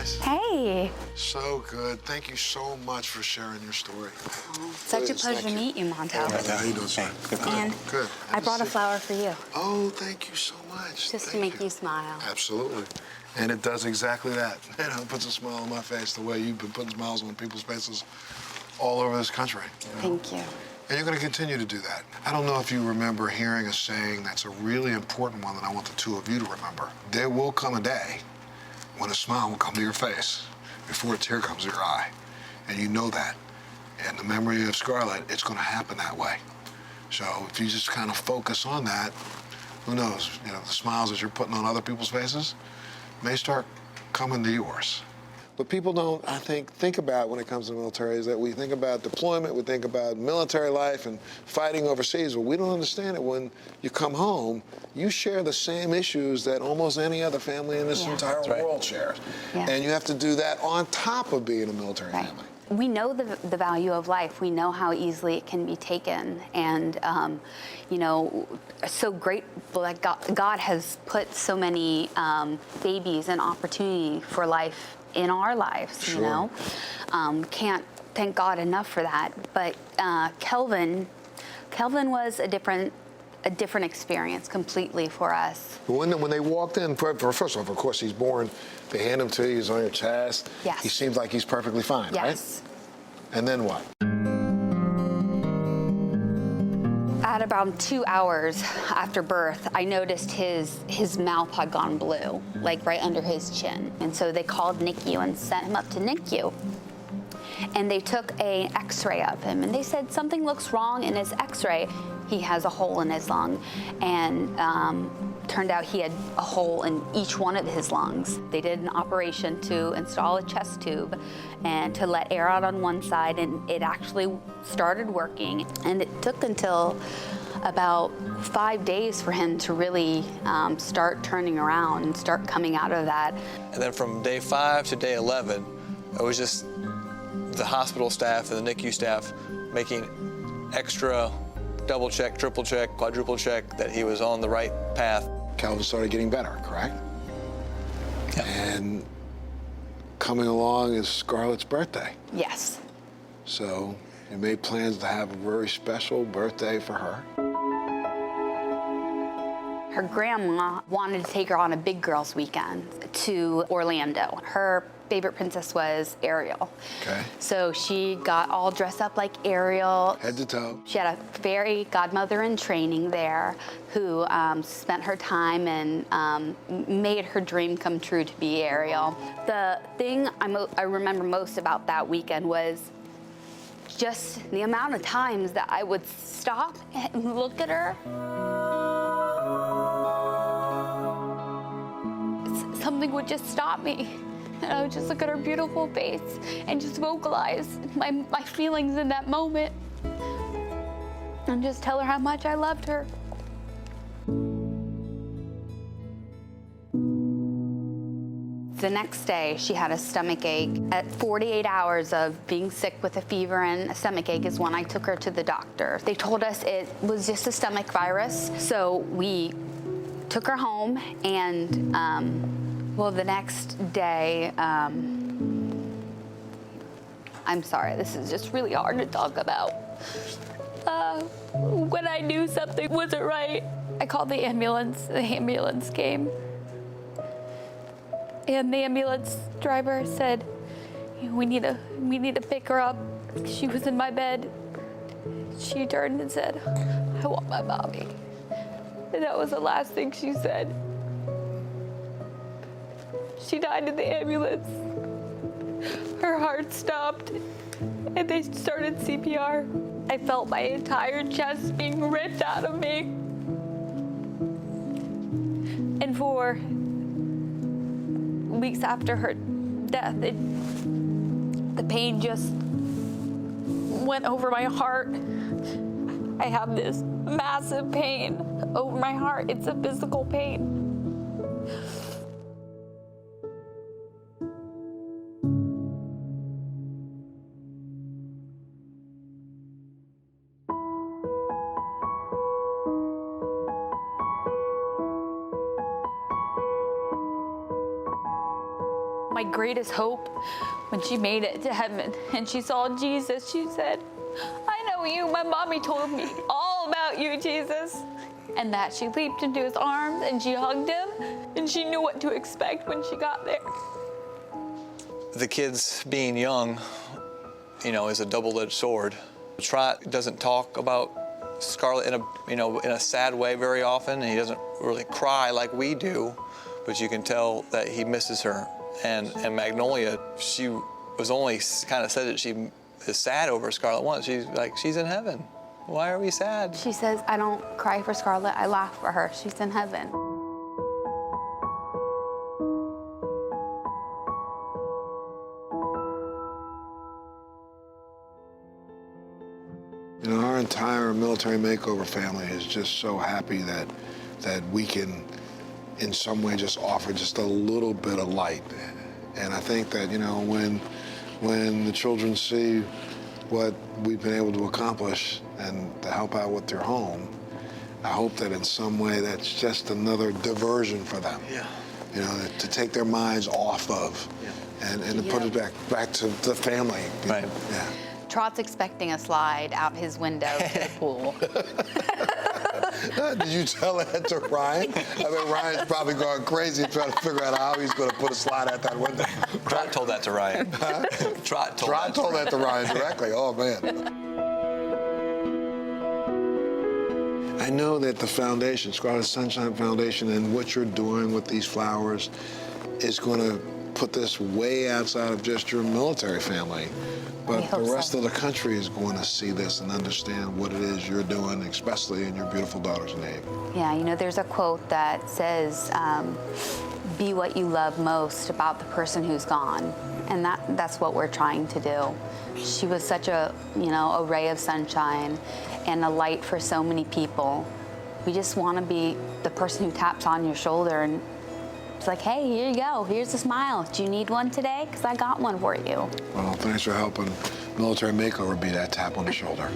guys? Hey. So good. Thank you so much for sharing your story. Oh, such a pleasure to meet you, Montel. How you doing, sir? Good. And Good. I brought a flower for you. Oh, thank you so much. Just to Thank make you smile. Absolutely. And it does exactly that. It puts a smile on my face the way you've been putting smiles on people's faces all over this country. Thank you. And you're going to continue to do that. I don't know if you remember hearing a saying that's a really important one that I want the two of you to remember. There will come a day when a smile will come to your face before a tear comes to your eye. And you know that. And the memory of Scarlett, it's going to happen that way. So if you just kind of focus on that, who knows? You know, the smiles that you're putting on other people's faces may start coming to yours. What people don't, I think about when it comes to the military is that we think about deployment, we think about military life and fighting overseas, but we don't understand it. When you come home, you share the same issues that almost any other family in this entire world shares. Yeah. And you have to do that on top of being a military family. We know the value of life. We know how easily it can be taken. And, you know, so grateful that God has put so many babies and opportunity for life in our lives, you know. Can't thank God enough for that. But Kelvin was a different experience completely for us. When they walked in, first off, of course, he's born. They hand him to you, he's on your chest. Yes. He seems like he's perfectly fine, right? Yes. And then what? At about 2 hours after birth, I noticed his mouth had gone blue, like right under his chin. And so they called NICU and sent him up to NICU. And they took an x-ray of him, and they said something looks wrong in his x-ray. He has a hole in his lung, and turned out he had a hole in each one of his lungs. They did an operation to install a chest tube and to let air out on one side, and it actually started working. And it took until about 5 days for him to really start turning around and start coming out of that. And then from day 5 to day 11, it was just the hospital staff and the NICU staff making extra double check, triple check, quadruple check that he was on the right path. Kelvin started getting better, correct? Yeah. And coming along is Scarlett's birthday. Yes. So you made plans to have a very special birthday for her. Her grandma wanted to take her on a big girls' weekend to Orlando. Her favorite princess was Ariel. Okay. So she got all dressed up like Ariel. Head to toe. She had a fairy godmother in training there who spent her time and made her dream come true to be Ariel. The thing I remember most about that weekend was just the amount of times that I would stop and look at her. Something would just stop me. And I would just look at her beautiful face and just vocalize my feelings in that moment. And just tell her how much I loved her. The next day, she had a stomach ache. At 48 hours of being sick with a fever and a stomach ache is when I took her to the doctor. They told us it was just a stomach virus. So we took her home, and well, the next day, I'm sorry, this is just really hard to talk about. When I knew something wasn't right, I called the ambulance. The ambulance came. And the ambulance driver said, we need to pick her up. She was in my bed. She turned and said, I want my mommy. And that was the last thing she said. She died in the ambulance. Her heart stopped, and they started CPR. I felt my entire chest being ripped out of me. And for weeks after her death, the pain just went over my heart. I have this massive pain over my heart. It's a physical pain. my greatest hope, when she made it to heaven and she saw Jesus, she said, "I know you. My mommy told me all about you, Jesus." And that she leaped into his arms and she hugged him, and she knew what to expect when she got there. The kids being young, is a double-edged sword. Trot doesn't talk about Scarlett in a sad way very often, and he doesn't really cry like we do, but you can tell that he misses her. And Magnolia, she was only kind of said that she is sad over Scarlett once. She's like, she's in heaven. Why are we sad? She says, "I don't cry for Scarlett, I laugh for her. She's in heaven." Our entire military makeover family is just so happy that we can, in some way, just offer just a little bit of light. And I think that, when the children see what we've been able to accomplish and to help out with their home, I hope that in some way that's just another diversion for them. Yeah. To take their minds off of and to put it back to the family. Right. Yeah. Trot's expecting a slide out his window to the pool. Did you tell that to Ryan? I mean, Ryan's probably going crazy trying to figure out how he's going to put a slide out that window. Trot told that to Ryan. Trot told that to Ryan directly. Oh, man. I know that the foundation, Scarlett Sunshine Foundation, and what you're doing with these flowers is going to put this way outside of just your military family. But the rest of the country is going to see this and understand what it is you're doing, especially in your beautiful daughter's name. Yeah, there's a quote that says, "Be what you love most about the person who's gone." And that's what we're trying to do. She was such a, a ray of sunshine and a light for so many people. We just want to be the person who taps on your shoulder and it's like, "Hey, here you go. Here's a smile. Do you need one today? Because I got one for you." Well, thanks for helping Military Makeover be that tap on the shoulder.